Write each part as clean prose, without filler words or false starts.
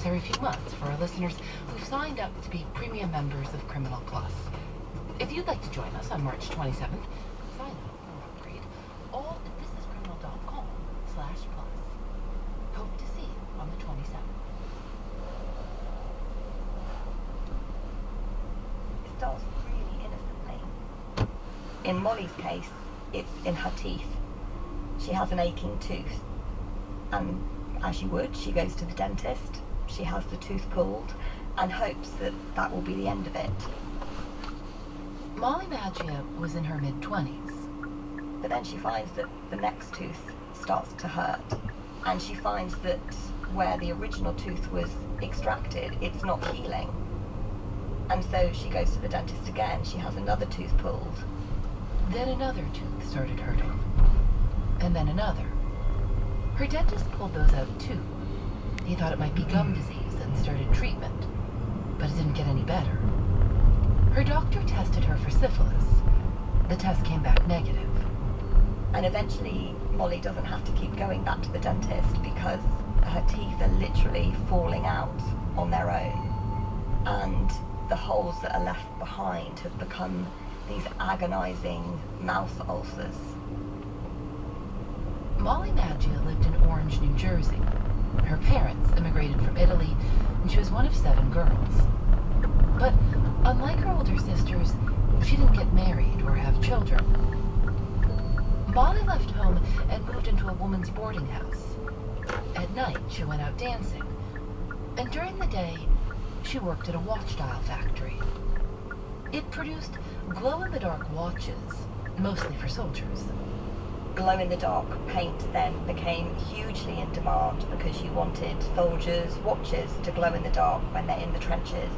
once every few months for our listeners who've signed up to be premium members of Criminal Plus. If you'd like to join us on March 27th, sign up for an upgrade, all at thisiscriminal.com/plus. Hope to see you on the 27th. It starts really innocently. In Molly's case, it's in her teeth. She has an aching tooth. And as you would, she goes to the dentist, she has the tooth pulled, and hopes that that will be the end of it. Molly Maggia was in her mid-20s. But then she finds that the next tooth starts to hurt, and she finds that where the original tooth was extracted, it's not healing. And so she goes to the dentist again, she has another tooth pulled. Then another tooth started hurting. And then another. Her dentist pulled those out too. He thought it might be gum disease and started treatment, but it didn't get any better. Her doctor tested her for syphilis. The test came back negative. And eventually, Molly doesn't have to keep going back to the dentist because her teeth are literally falling out on their own. And the holes that are left behind have become these agonizing mouth ulcers. Molly Maggia lived in Orange, New Jersey. Her parents immigrated from Italy, and she was one of 7 girls. But unlike her older sisters, she didn't get married or have children. Molly left home and moved into a woman's boarding house. At night, she went out dancing, and during the day, she worked at a watch dial factory. It produced glow-in-the-dark watches, mostly for soldiers. Glow-in-the-dark paint then became hugely in demand because you wanted soldiers' watches to glow in the dark when they're in the trenches.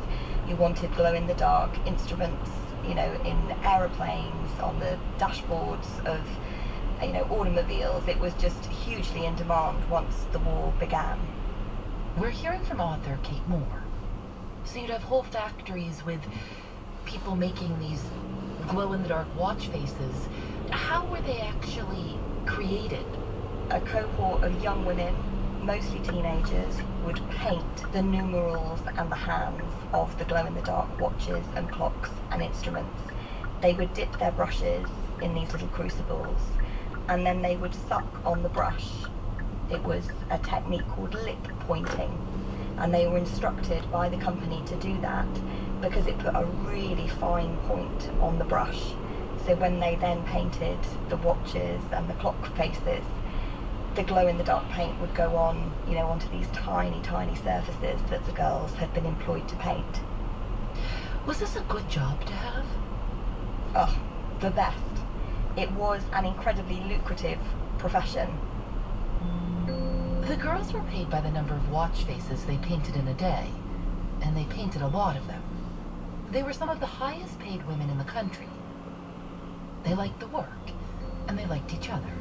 You wanted glow-in-the-dark instruments, in aeroplanes, on the dashboards of, automobiles. It was just hugely in demand once the war began. We're hearing from author Kate Moore. So you'd have whole factories with people making these glow-in-the-dark watch faces. How were they actually created? A cohort of young women, mostly teenagers, would paint the numerals and the hands of the glow-in-the-dark watches and clocks and instruments. They would dip their brushes in these little crucibles, and then they would suck on the brush. It was a technique called lip pointing, and they were instructed by the company to do that because it put a really fine point on the brush. So when they then painted the watches and the clock faces, the glow-in-the-dark paint would go on, onto these tiny, tiny surfaces that the girls had been employed to paint. Was this a good job to have? Oh, the best. It was an incredibly lucrative profession. The girls were paid by the number of watch faces they painted in a day, and they painted a lot of them. They were some of the highest paid women in the country. They liked the work, and they liked each other.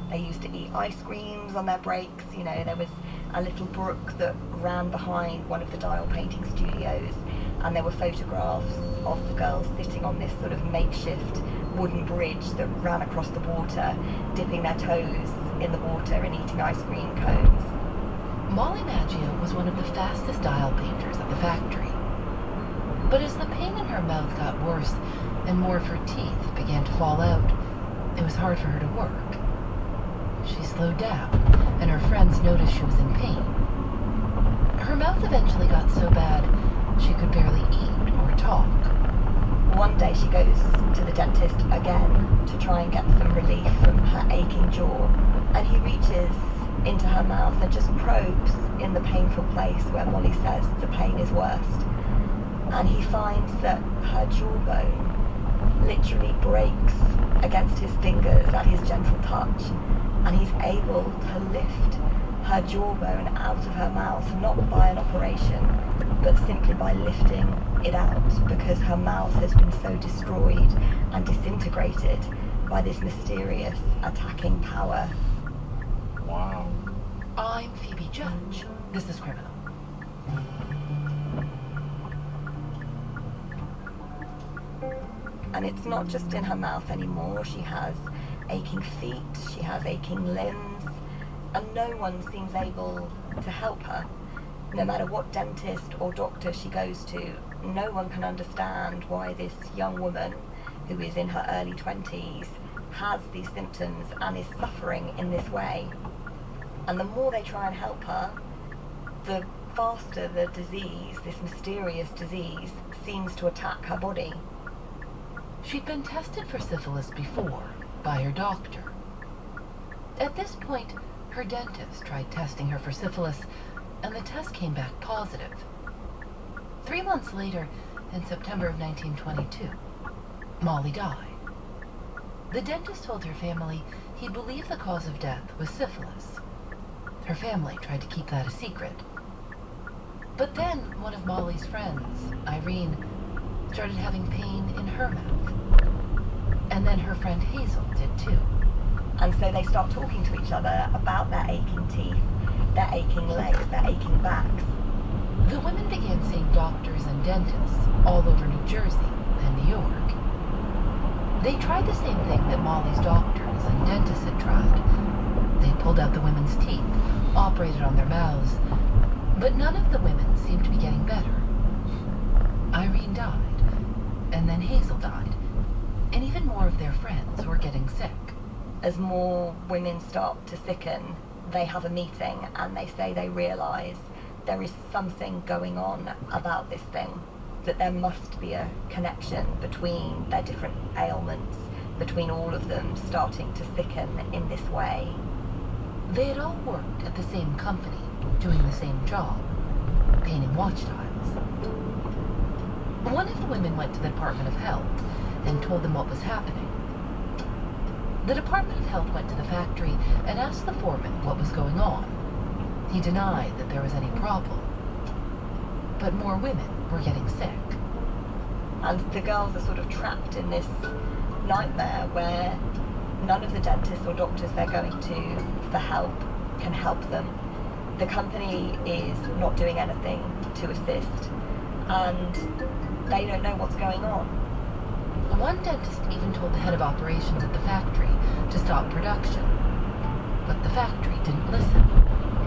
They used to eat ice creams on their breaks. There was a little brook that ran behind one of the dial painting studios, and there were photographs of the girls sitting on this sort of makeshift wooden bridge that ran across the water, dipping their toes in the water and eating ice cream cones. Molly Maggia was one of the fastest dial painters at the factory. But as the pain in her mouth got worse and more of her teeth began to fall out, it was hard for her to work. She slowed down, and her friends noticed she was in pain. Her mouth eventually got so bad she could barely eat or talk. One day she goes to the dentist again to try and get some relief from her aching jaw, and he reaches into her mouth and just probes in the painful place where Molly says the pain is worst. And he finds that her jawbone literally breaks against his fingers at his gentle touch, and he's able to lift her jawbone out of her mouth, not by an operation, but simply by lifting it out, because her mouth has been so destroyed and disintegrated by this mysterious attacking power. Wow. I'm Phoebe Judge. This is Criminal. And it's not just in her mouth anymore. She has aching feet, she has aching limbs, and no one seems able to help her. No matter what dentist or doctor she goes to, no one can understand why this young woman, who is in her early 20s, has these symptoms and is suffering in this way. And the more they try and help her, the faster the disease, this mysterious disease, seems to attack her body. She'd been tested for syphilis before by her doctor. At this point, her dentist tried testing her for syphilis, and the test came back positive. 3 months later, in September of 1922, Molly died. The dentist told her family he believed the cause of death was syphilis. Her family tried to keep that a secret. But then one of Molly's friends, Irene, started having pain in her mouth. And then her friend Hazel did too. And so they start talking to each other about their aching teeth, their aching legs, their aching backs. The women began seeing doctors and dentists all over New Jersey and New York. They tried the same thing that Molly's doctors and dentists had tried. They pulled out the women's teeth, operated on their mouths, but none of the women seemed to be getting better. Irene died, and then Hazel died, and even more of their friends were getting sick. As more women start to sicken, they have a meeting and they say they realise there is something going on about this thing, that there must be a connection between their different ailments, between all of them starting to sicken in this way. They had all worked at the same company, doing the same job, painting watch tiles. One of the women went to the Department of Health and told them what was happening. The Department of Health went to the factory and asked the foreman what was going on. He denied that there was any problem. But more women were getting sick. And the girls are sort of trapped in this nightmare where none of the dentists or doctors they're going to for help can help them. The company is not doing anything to assist, and they don't know what's going on. One dentist even told the head of operations at the factory to stop production. But the factory didn't listen.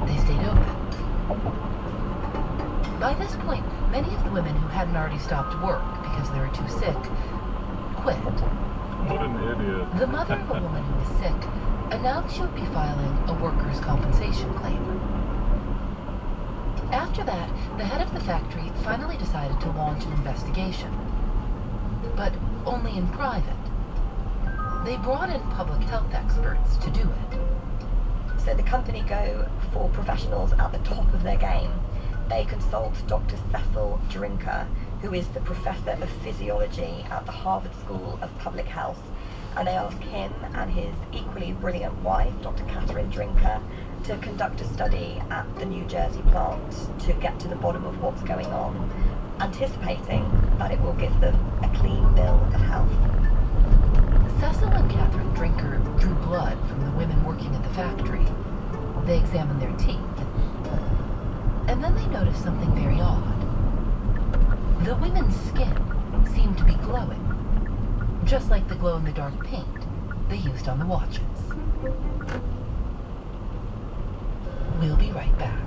They stayed open. By this point, many of the women who hadn't already stopped work because they were too sick quit. What an idiot. The mother of a woman who was sick announced she would be filing a workers' compensation claim. After that, the head of the factory finally decided to launch an investigation. But only in private. They brought in public health experts to do it. So the company go for professionals at the top of their game. They consult Dr. Cecil Drinker, who is the professor of physiology at the Harvard School of Public Health, and they ask him and his equally brilliant wife, Dr. Catherine Drinker, to conduct a study at the New Jersey plant to get to the bottom of what's going on, anticipating that it will give them a clean bill of health. Cecil and Catherine Drinker drew blood from the women working at the factory. They examined their teeth. And then they noticed something very odd. The women's skin seemed to be glowing, just like the glow-in-the-dark paint they used on the watches. We'll be right back.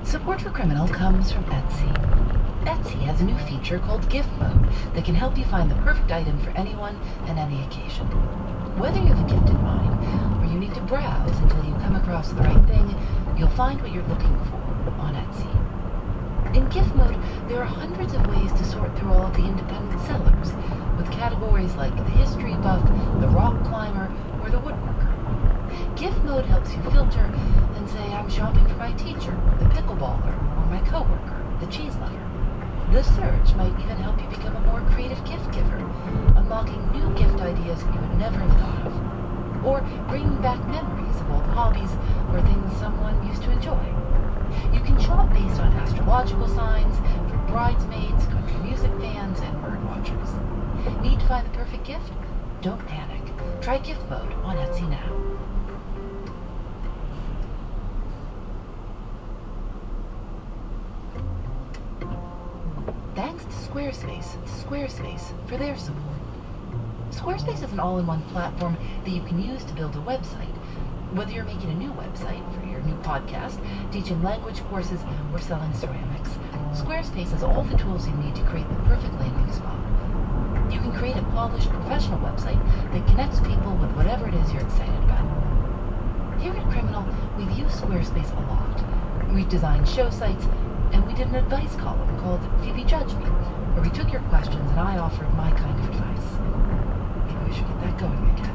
Support for Criminal comes from Etsy. Etsy has a new feature called Gift Mode that can help you find the perfect item for anyone and any occasion. Whether you have a gift in mind or you need to browse until you come across the right thing, you'll find what you're looking for on Etsy. In Gift Mode, there are hundreds of ways to sort through all of the independent sellers, with categories like the history buff, the rock climber, or the woodworker. Gift Mode helps you filter and say, I'm shopping for my teacher, the pickleballer, or my coworker, the cheese lover. This search might even help you become a more creative gift giver, unlocking new gift ideas you would never have thought of, or bringing back memories of old hobbies or things someone used to enjoy. You can shop based on astrological signs for bridesmaids, country music fans, and bird watchers. Need to find the perfect gift? Don't panic. Try Gift Mode on Etsy now. Thanks to Squarespace for their support. Squarespace is an all-in-one platform that you can use to build a website. Whether you're making a new website for your new podcast, teaching language courses, or selling ceramics, Squarespace has all the tools you need to create the perfect landing spot. You can create a polished, professional website that connects people with whatever it is you're excited about. Here at Criminal, we've used Squarespace a lot. We've designed show sites, and we did an advice column called Phoebe Judge Me, where we took your questions and I offered my kind of advice. Maybe we should get that going again.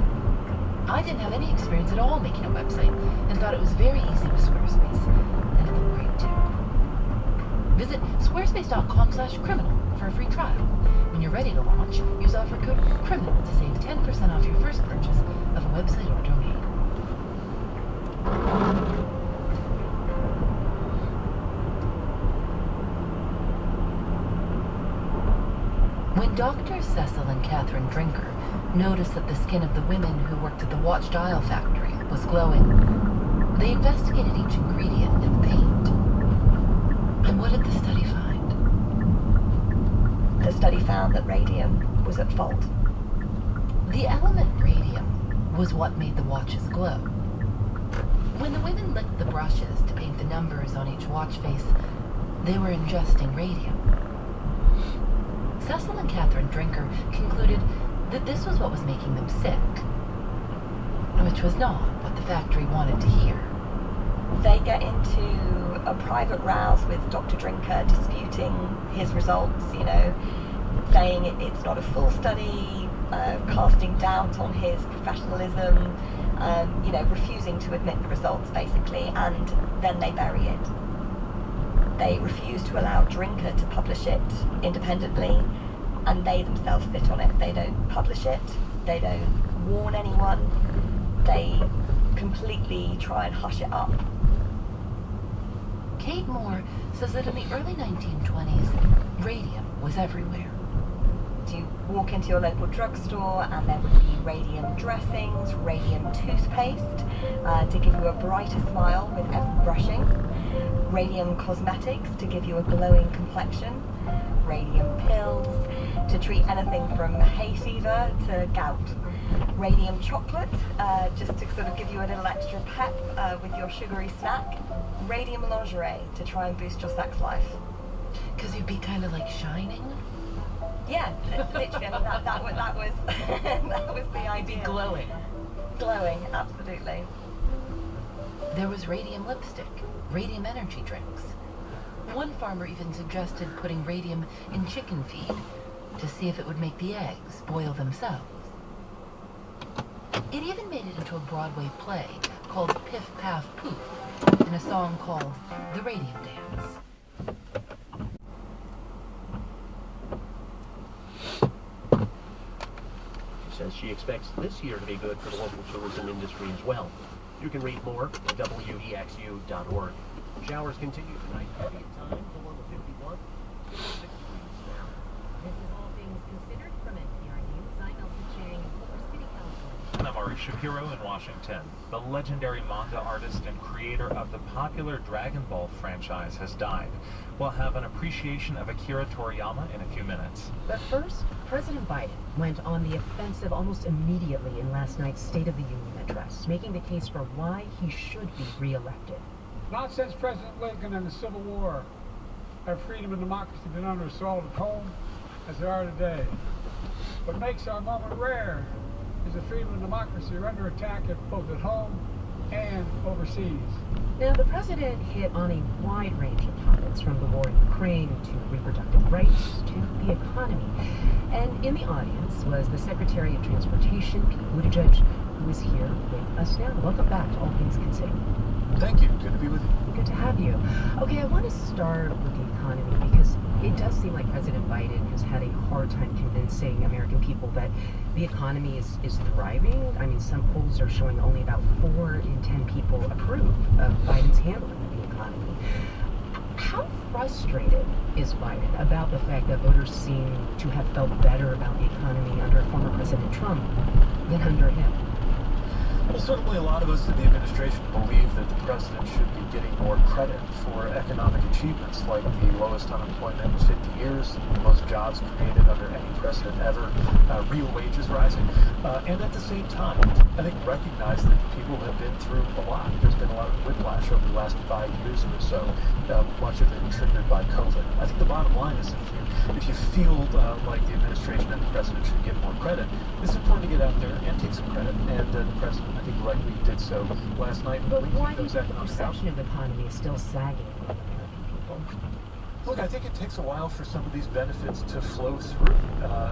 I didn't have any experience at all making a website and thought it was very easy with Squarespace, and it looked great too. Visit squarespace.com/criminal for a free trial. When you're ready to launch, use offer code CRIMINAL to save 10% off your first purchase of a website or domain. When Dr. Cecil and Catherine Drinker noticed that the skin of the women who worked at the watch dial factory was glowing, they investigated each ingredient in the paint. And what did the study find? The study found that radium was at fault. The element radium was what made the watches glow. When the women licked the brushes to paint the numbers on each watch face, they were ingesting radium. Cecil and Catherine Drinker concluded that this was what was making them sick, which was not what the factory wanted to hear. They get into a private rows with Dr. Drinker, disputing his results, saying it's not a full study, casting doubt on his professionalism, refusing to admit the results basically, and then they bury it. They refuse to allow Drinker to publish it independently, and they themselves sit on it. They don't publish it, they don't warn anyone, they completely try and hush it up. Kate Moore says that in the early 1920s, radium was everywhere. You walk into your local drugstore and there would be radium dressings, radium toothpaste to give you a brighter smile with every brushing, radium cosmetics to give you a glowing complexion, radium pills to treat anything from hay fever to gout, radium chocolate just to sort of give you a little extra pep with your sugary snack, radium lingerie to try and boost your sex life. Because you'd be kind of like shining? Yeah, literally. I mean, that was that was the idea. Glowing. Glowing, absolutely. There was radium lipstick, radium energy drinks. One farmer even suggested putting radium in chicken feed to see if it would make the eggs boil themselves. It even made it into a Broadway play called Piff Paff Poof and a song called The Radium Dance. Says she expects this year to be good for the local tourism industry as well. You can read more at wexu.org. Showers continue tonight. Heavy at times along the 51. 6 degrees now. This is All Things Considered from NPR News. I'm Elsa Chang in Culver City, California. I'm Ari Shapiro in Washington. The legendary manga artist and creator of the popular Dragon Ball franchise has died. We'll have an appreciation of Akira Toriyama in a few minutes. But first, President Biden went on the offensive almost immediately in last night's State of the Union address, making the case for why he should be reelected. Not since President Lincoln and the Civil War have freedom and democracy been under assault at home as they are today. What makes our moment rare is that freedom and democracy are under attack both at home and overseas. Now, the president hit on a wide range of topics, from the war in Ukraine to reproductive rights to the economy. And in the audience was the Secretary of Transportation, Pete Buttigieg, who is here with us now. Welcome back to All Things Considered. Thank you. Good to be with you. Good to have you. Okay, I want to start with the economy because it does seem like President Biden has had a hard time convincing American people that the economy is thriving. I mean, some polls are showing only about 4 in 10 people approve of Biden's handling of the economy. How frustrated is Biden about the fact that voters seem to have felt better about the economy under former President Trump than under him? Well, certainly a lot of us in the administration believe that the president should be getting more credit for economic achievements like the lowest unemployment in 50 years, the most jobs created under any president ever, real wages rising, and at the same time, I think recognize that people have been through a lot. There's been a lot of whiplash over the last 5 years or so, much of it triggered by COVID. I think the bottom line is if you feel like the administration and the president should get more credit, it's important to get out there and take some credit, and the president, I think, rightly did so last night. But why do you think the perception of the economy is still sagging among American people? Look, I think it takes a while for some of these benefits to flow through.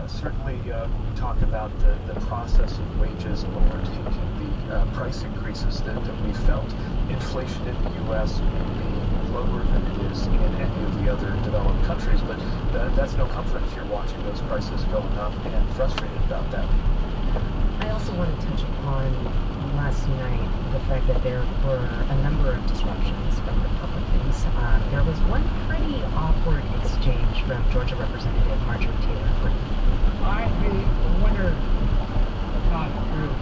Certainly, when we talk about the process of wages overtaking the price increases that we felt, inflation in the U.S. may be lower than it is in any of the other developed countries, but that's no comfort if you're watching those prices going up and frustrated about that. I also want to touch upon last night the fact that there were a number of disruptions from Republicans. There was one pretty awkward exchange from Georgia Representative Marjorie Taylor Greene. I be the winner, not true.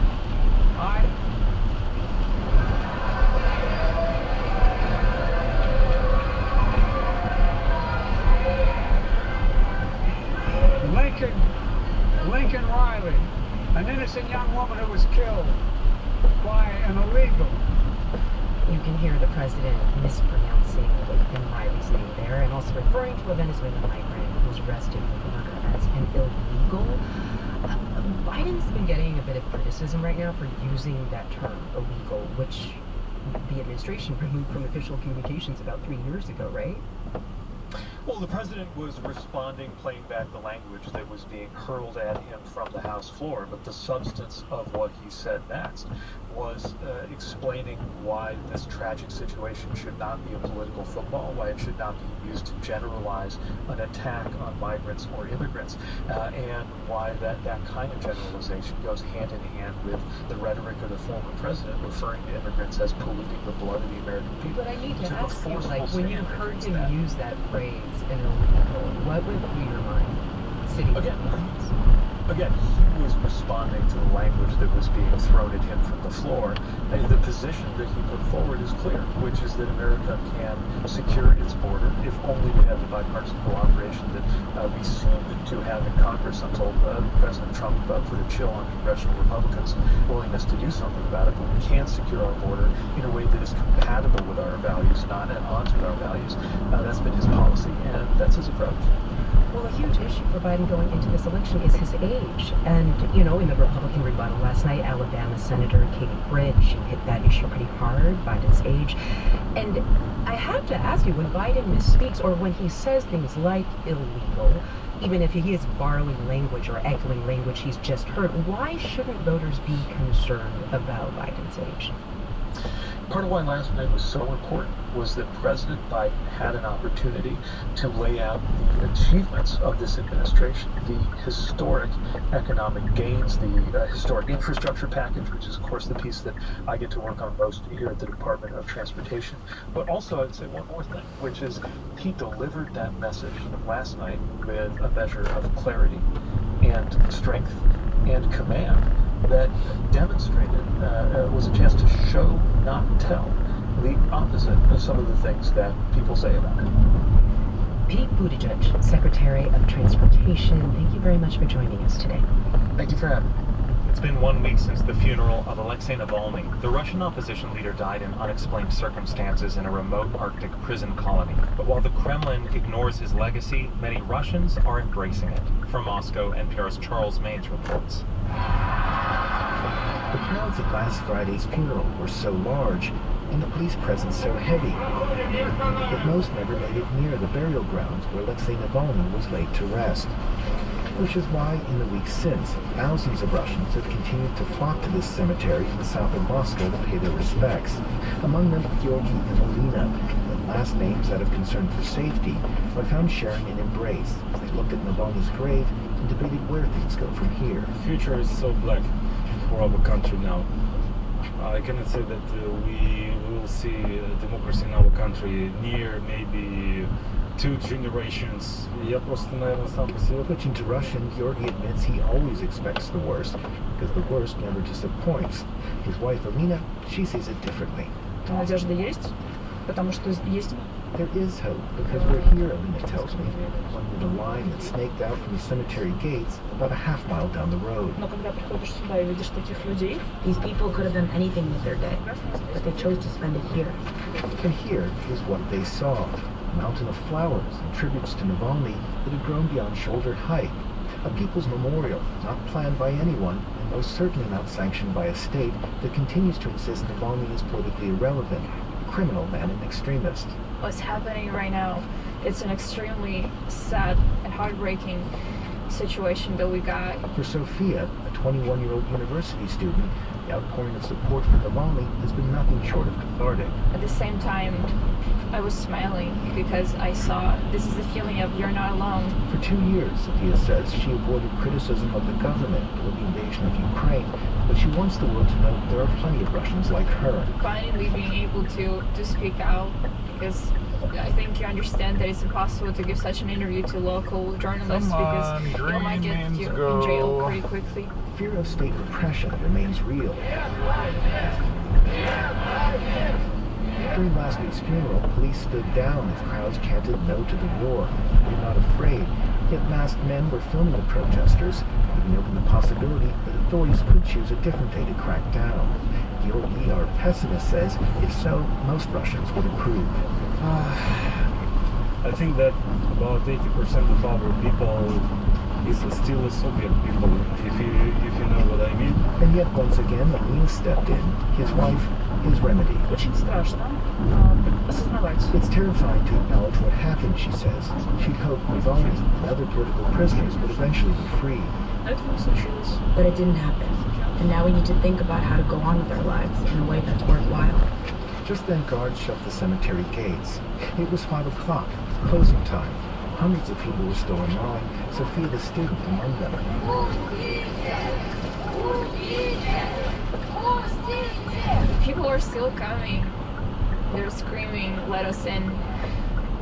Lincoln Riley, an innocent young woman who was killed by an illegal. You can hear the president mispronouncing Lincoln Riley's name there, and also referring to a Venezuelan migrant who was arrested for murder as an illegal. Biden's been getting a bit of criticism right now for using that term, illegal, which the administration removed from official communications about 3 years ago, right? Well, the president was responding, playing back the language that was being hurled at him from the House floor, but the substance of what he said next was explaining why this tragic situation should not be a political football, why it should not be used to generalize an attack on migrants or immigrants, and why that kind of generalization goes hand in hand with the rhetoric of the former president referring to immigrants as polluting the blood of the American people. But I need to ask you, like, when you heard him use that phrase, an illegal, what went through your mind? Again, he was responding to the language that was being thrown at him from the floor. And the position that he put forward is clear, which is that America can secure its border if only we have the bipartisan cooperation that we seem to have in Congress until President Trump put a chill on congressional Republicans' willingness to do something about it. But we can secure our border in a way that is compatible with our values, not at odds with our values. That's been his policy, and that's his approach. Well, a huge issue for Biden going into this election is his age. And, you know, in the Republican rebuttal last night, Alabama Senator Katie Britt, she hit that issue pretty hard, Biden's age. And I have to ask you, when Biden misspeaks or when he says things like illegal, even if he is borrowing language or echoing language he's just heard, why shouldn't voters be concerned about Biden's age? Part of why last night was so important was that President Biden had an opportunity to lay out the achievements of this administration, the historic economic gains, the historic infrastructure package, which is, of course, the piece that I get to work on most here at the Department of Transportation. But also, I'd say one more thing, which is he delivered that message last night with a measure of clarity and strength and command that demonstrated was a chance to show, not tell, the opposite of some of the things that people say about it. Pete Buttigieg, Secretary of Transportation, thank you very much for joining us today. Thank you for having me. It's been 1 week since the funeral of Alexei Navalny. The Russian opposition leader died in unexplained circumstances in a remote Arctic prison colony. But while the Kremlin ignores his legacy, many Russians are embracing it. From Moscow, NPR's Charles Maines reports. The crowds at last Friday's funeral were so large and the police presence so heavy that most never made it near the burial grounds where Alexei Navalny was laid to rest. Which is why, in the weeks since, thousands of Russians have continued to flock to this cemetery in the south of Moscow to pay their respects. Among them, Georgi and Alina, the last names out of concern for safety, were found sharing an embrace as they looked at Navalny's grave and debated where things go from here. The future is so black for our country now. I cannot say that we will see democracy in our country near maybe two generations. Я просто, наверное, сам по себе. Switching to Russian, Georgi admits he always expects the worst, because the worst never disappoints. His wife, Alina, she sees it differently. Надежда есть, потому что есть. There is hope, because we're here, Alina tells me, under the line that snaked out from the cemetery gates about a half-mile down the road. Но когда приходишь сюда и видишь таких людей, these people could have done anything with their day, but they chose to spend it here. And here is what they saw. A mountain of flowers and tributes to Navalny that had grown beyond shoulder height. A people's memorial, not planned by anyone, and most certainly not sanctioned by a state that continues to insist Navalny is politically irrelevant, a criminal and an extremist. what's happening right now, it's an extremely sad and heartbreaking situation that we got. For Sophia, a 21-year-old university student, the outpouring of support for Navalny has been nothing short of cathartic. At the same time, I was smiling because I saw this is the feeling of you're not alone. For 2 years, Sophia says, she avoided criticism of the government for the invasion of Ukraine, but she wants the world to know there are plenty of Russians like her. Finally being able to speak out, because I think you understand that it's impossible to give such an interview to local journalists because you might get you in jail pretty quickly. Fear of state repression remains real. During last week's funeral, police stood down as crowds chanted no to the war. They were not afraid, yet masked men were filming the protesters, leaving open the possibility that authorities could choose a different day to crack down. Georgi, our pessimist, says, if so, most Russians would approve. I think that about 80% of our people is still a Soviet people, if you know what I mean. And yet, once again, Navalny stepped in. His wife, his remedy. Очень страшно осознавать. It's terrifying to acknowledge what happened, she says. She'd hoped Navalny and other political prisoners would eventually be freed. Это не случилось. But it didn't happen. And now we need to think about how to go on with our lives in a way that's worthwhile. Just then, guards shut the cemetery gates. It was 5 o'clock, closing time. Hundreds of people were still in line, Sophia the student among them. People are still coming. They're screaming, let us in.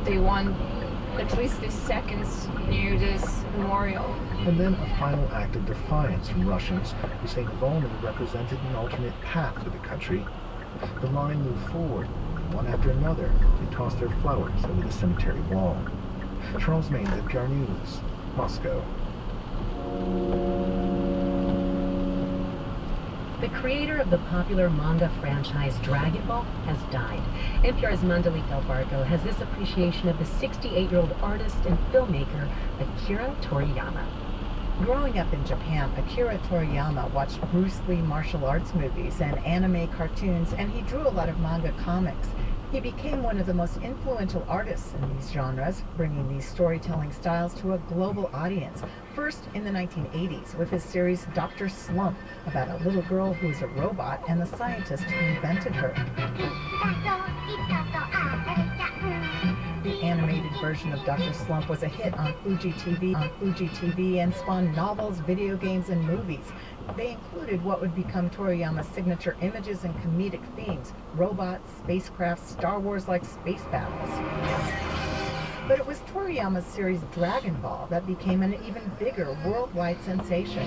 They want at least these seconds near this memorial. And then a final act of defiance from Russians who say Navalny represented an alternate path for the country. The line moved forward, and one after another, they tossed their flowers over the cemetery wall. Charles Maines, NPR News, Moscow. The creator of the popular manga franchise Dragon Ball has died. NPR's Mandalik Albarco has this appreciation of the 68-year-old artist and filmmaker Akira Toriyama. Growing up in Japan, Akira Toriyama watched Bruce Lee martial arts movies and anime cartoons, and he drew a lot of manga comics. He became one of the most influential artists in these genres, bringing these storytelling styles to a global audience. First in the 1980s with his series Dr. Slump, about a little girl who is a robot and the scientist who invented her. The animated version of Dr. Slump was a hit on Fuji TV and spawned novels, video games, and movies. They included what would become Toriyama's signature images and comedic themes: robots, spacecraft, Star Wars-like space battles. But it was Toriyama's series Dragon Ball that became an even bigger worldwide sensation.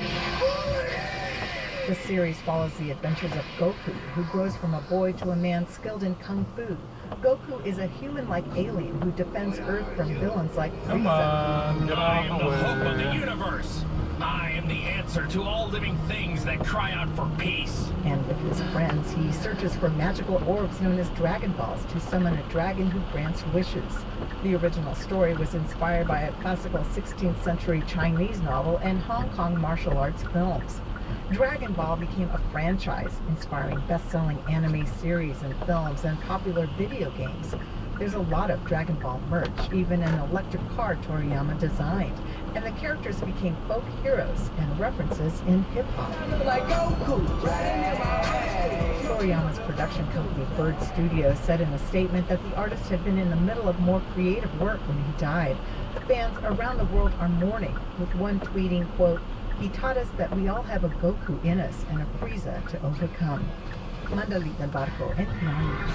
The series follows the adventures of Goku, who grows from a boy to a man skilled in Kung Fu. Goku is a human-like alien who defends Earth from villains like Frieza. Come on, I am the hope of the universe. I am the answer to all living things that cry out for peace. And with his friends, he searches for magical orbs known as Dragon Balls to summon a dragon who grants wishes. The original story was inspired by a classical 16th century Chinese novel and Hong Kong martial arts films. Dragon Ball became a franchise, inspiring best-selling anime series and films and popular video games. There's a lot of Dragon Ball merch, even an electric car Toriyama designed, and the characters became folk heroes and references in hip-hop. Toriyama's production company, Bird Studios, said in a statement that the artist had been in the middle of more creative work when he died. Fans around the world are mourning, with one tweeting, quote, "He taught us that we all have a Goku in us and a Frieza to overcome." Mandalik Albarco, NPR News.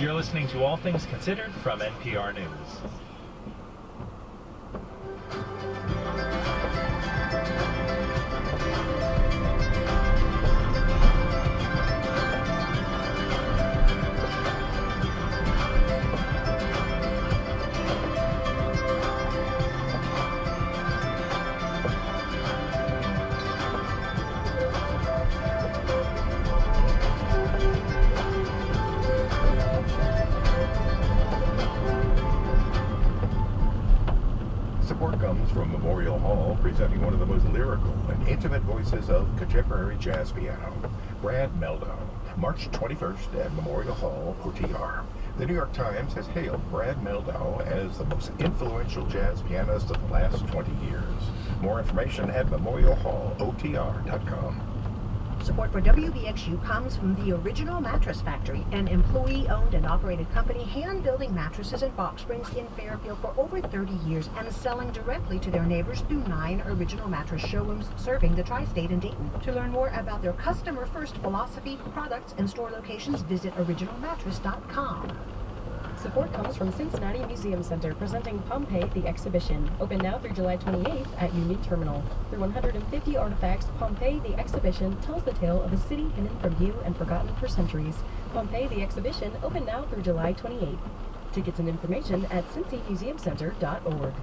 You're listening to All Things Considered from NPR News. Support comes from Memorial Hall, presenting one of the most lyrical and intimate voices of contemporary jazz piano, Brad Meldo, March 21st at Memorial Hall, OTR. The New York Times has hailed Brad Meldo as the most influential jazz pianist of the last 20 years. More information at memorialhallotr.com. Support for WBXU comes from the Original Mattress Factory, an employee-owned and operated company hand-building mattresses in Box Springs in Fairfield for over 30 years and selling directly to their neighbors through 9 Original Mattress showrooms serving the tri-state and Dayton. To learn more about their customer-first philosophy, products, and store locations, visit originalmattress.com. Support comes from Cincinnati Museum Center, presenting Pompeii the Exhibition. Open now through July 28th at Union Terminal. Through 150 artifacts, Pompeii the Exhibition tells the tale of a city hidden from view and forgotten for centuries. Pompeii the Exhibition, open now through July 28th. Tickets and information at cincymuseumcenter.org.